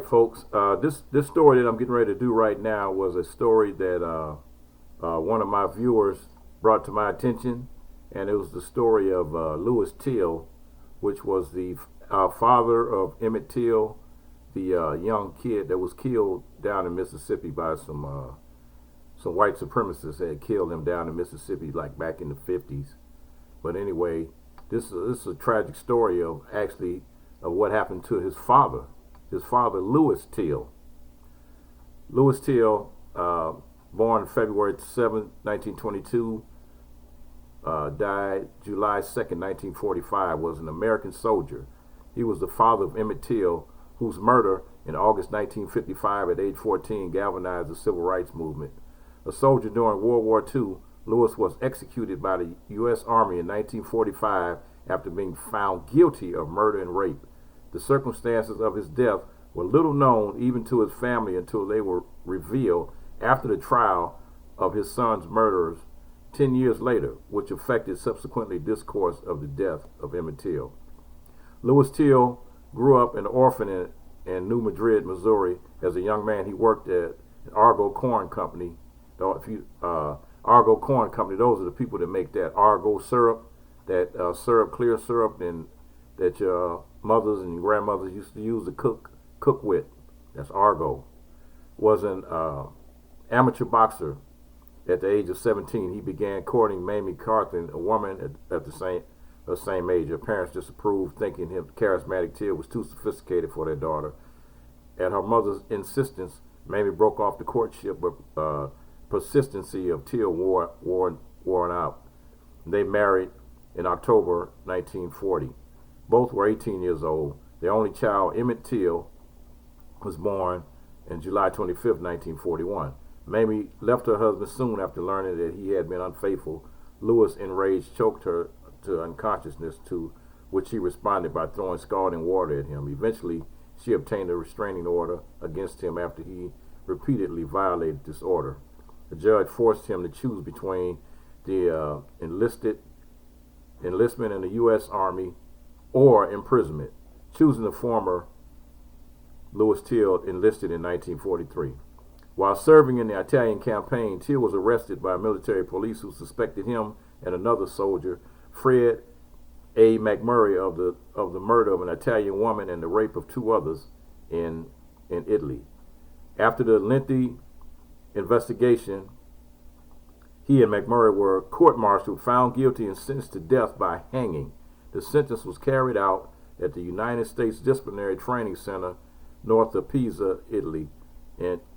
folks. This story that I'm getting ready to do right now was a story that one of my viewers brought to my attention, and it was the story of Lewis Till, which was the father of Emmett Till, the young kid that was killed down in Mississippi by some white supremacists that had killed him down in Mississippi, like back in the 50s. But anyway, this is a tragic story of what happened to his father. His father, Lewis Till. Lewis Till, born February 7, 1922, died July 2nd, 1945, was an American soldier. He was the father of Emmett Till, whose murder in August 1955 at age 14 galvanized the civil rights movement. A soldier during World War II, Lewis was executed by the U.S. Army in 1945 after being found guilty of murder and rape. The circumstances of his death were little known even to his family until they were revealed after the trial of his son's murderers 10 years later, which affected subsequently discourse of the death of Emmett Till. Lewis Till grew up an orphan in New Madrid, Missouri. As a young man, he worked at Argo Corn Company. Argo Corn Company, those are the people that make that Argo syrup, that clear syrup, and that your mothers and your grandmothers used to use to cook with. That's Argo. Was an amateur boxer. At the age of 17, he began courting Mamie Carthen, a woman at the same age. Her parents disapproved, thinking him charismatic Till was too sophisticated for their daughter. At her mother's insistence, Mamie broke off the courtship, but persistency of Till wore out. They married in October 1940. Both were 18 years old. Their only child, Emmett Till, was born on July 25, 1941. Mamie left her husband soon after learning that he had been unfaithful. Lewis, enraged, choked her to unconsciousness, to which he responded by throwing scalding water at him. Eventually, she obtained a restraining order against him after he repeatedly violated this order. The judge forced him to choose between the enlistment in the U.S. Army or imprisonment. Choosing the former, Lewis Till enlisted in 1943. While serving in the Italian campaign, Till was arrested by military police who suspected him and another soldier, Fred A. McMurray, of the murder of an Italian woman and the rape of two others in Italy. After the lengthy investigation, he and McMurray were court-martialed, found guilty, and sentenced to death by hanging. The sentence was carried out at the United States Disciplinary Training Center north of Pisa, Italy,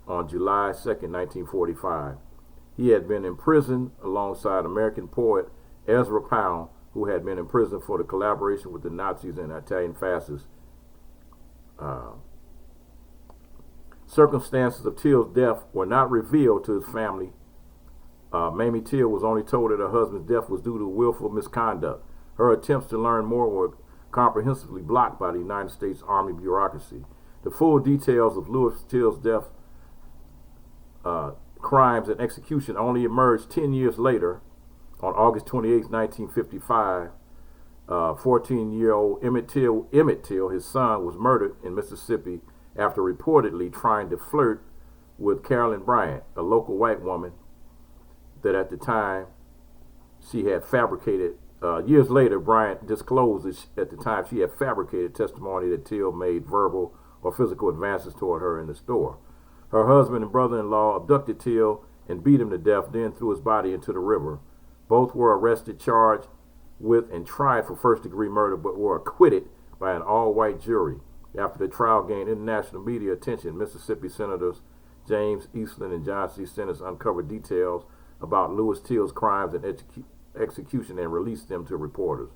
on July 2nd, 1945. He had been imprisoned alongside American poet Ezra Pound, who had been imprisoned for the collaboration with the Nazis and Italian fascists. Circumstances of Till's death were not revealed to his family. Mamie Till was only told that her husband's death was due to willful misconduct. Her attempts to learn more were comprehensively blocked by the United States Army bureaucracy. The full details of Lewis Till's death, crimes, and execution only emerged 10 years later. On August 28, 1955, 14-year-old Emmett Till, his son, was murdered in Mississippi after reportedly trying to flirt with Carolyn Bryant, a local white woman that at the time she had fabricated. Years later, Bryant disclosed that at the time she had fabricated testimony that Till made verbal or physical advances toward her in the store. Her husband and brother-in-law abducted Till and beat him to death, then threw his body into the river. Both were arrested, charged with, and tried for first-degree murder, but were acquitted by an all-white jury. After the trial gained international media attention, Mississippi Senators James Eastland and John C. Stennis uncovered details about Lewis Till's crimes and execution and released them to reporters.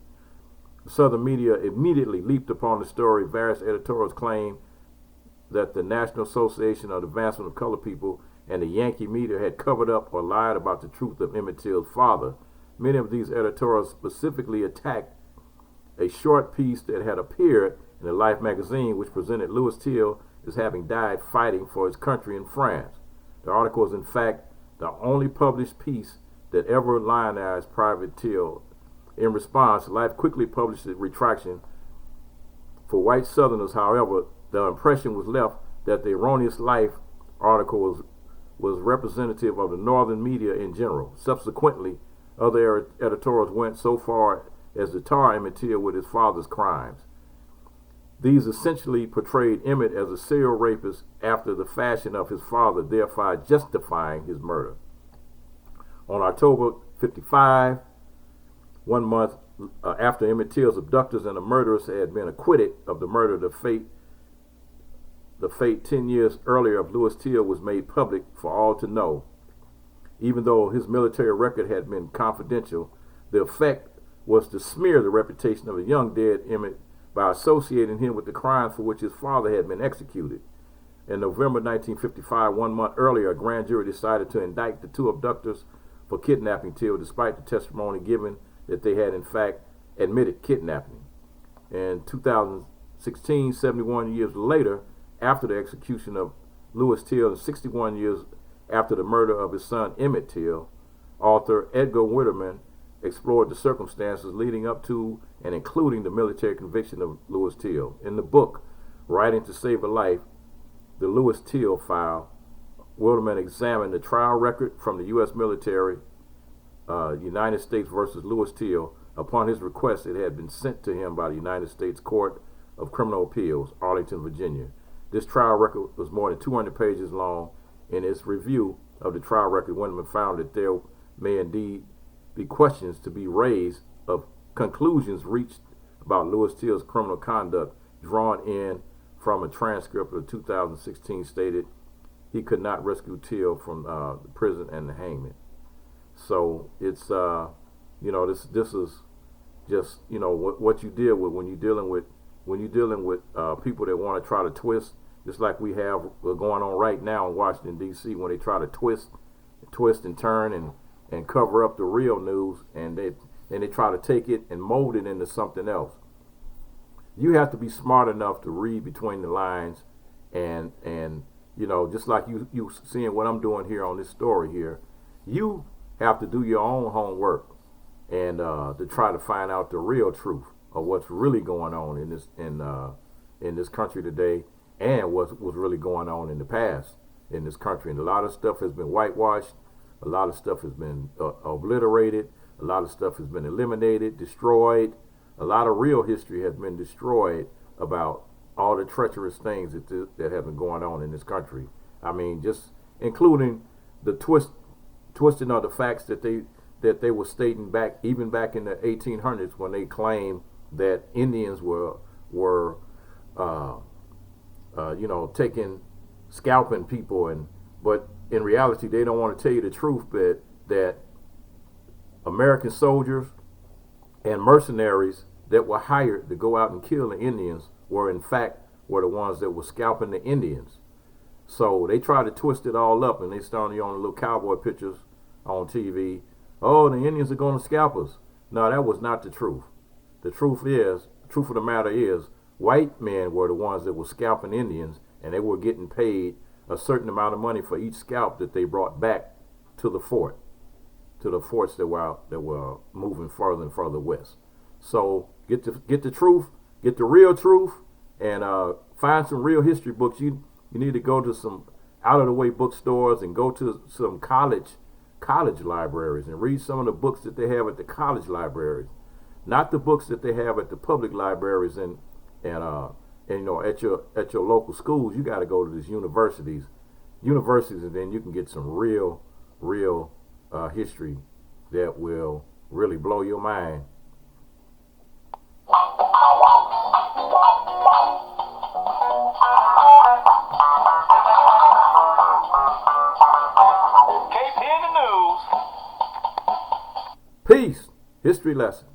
The Southern media immediately leaped upon the story. Various editorials claimed that the National Association of the Advancement of Colored People and the Yankee media had covered up or lied about the truth of Emmett Till's father. Many of these editorials specifically attacked a short piece that had appeared in the Life magazine, which presented Lewis Till as having died fighting for his country in France. The article is in fact the only published piece that ever lionized Private Till. In response, Life quickly published a retraction. For white Southerners, however, the impression was left that the erroneous life article was representative of the northern media in general. Subsequently, other editorials went so far as to tar Emmett Till with his father's crimes. These essentially portrayed Emmett as a serial rapist after the fashion of his father, thereby justifying his murder. On October 55, 1 month after Emmett Till's abductors and the murderers had been acquitted of the murder, the fate 10 years earlier of Louis Till was made public for all to know. Even though his military record had been confidential, the effect was to smear the reputation of a young dead Emmett by associating him with the crimes for which his father had been executed. In November 1955, 1 month earlier, a grand jury decided to indict the two abductors for kidnapping Till, despite the testimony given that they had in fact admitted kidnapping. In 2016, 71 years later, after the execution of Louis Till and 61 years after the murder of his son Emmett Till, author Edgar Winterman explored the circumstances leading up to and including the military conviction of Louis Till. In the book, Writing to Save a Life, The Louis Till File, Winterman examined the trial record from the U.S. military, United States versus Louis Till. Upon his request, it had been sent to him by the United States Court of Criminal Appeals, Arlington, Virginia. This trial record was more than 200 pages long. In its review of the trial record, Winterman found that there may indeed be questions to be raised of conclusions reached about Louis Till's criminal conduct drawn in from a transcript of 2016 stated he could not rescue Till from the prison and the hangman. So it's this is just what you deal with when you're dealing with people that want to try to twist, just like we have going on right now in Washington D.C. when they try to twist and turn and cover up the real news, and they try to take it and mold it into something else. You have to be smart enough to read between the lines, and just like you seeing what I'm doing here on this story here, you have to do your own homework and to try to find out the real truth of what's really going on in this country today, and what was really going on in the past in this country. And a lot of stuff has been whitewashed. A lot of stuff has been obliterated. A lot of stuff has been eliminated, destroyed. A lot of real history has been destroyed about all the treacherous things that have been going on in this country. I mean, just including the twisting of the facts that they were stating back in the 1800s when they claimed that Indians were scalping people, but in reality they don't want to tell you the truth, that American soldiers and mercenaries that were hired to go out and kill the Indians were the ones that were scalping the Indians. So they try to twist it all up, and they started on the little cowboy pictures on TV. Oh, the Indians are going to scalp us. No, that was not the truth. The truth of the matter is, white men were the ones that were scalping Indians, and they were getting paid a certain amount of money for each scalp that they brought back to the forts that were moving further and further west. So get the truth, get the real truth, and find some real history books. You need to go to some out of the way bookstores and go to some college libraries and read some of the books that they have at the college libraries, not the books that they have at the public libraries and at your local schools. You got to go to these universities, and then you can get some real history that will really blow your mind. Peace. History lesson.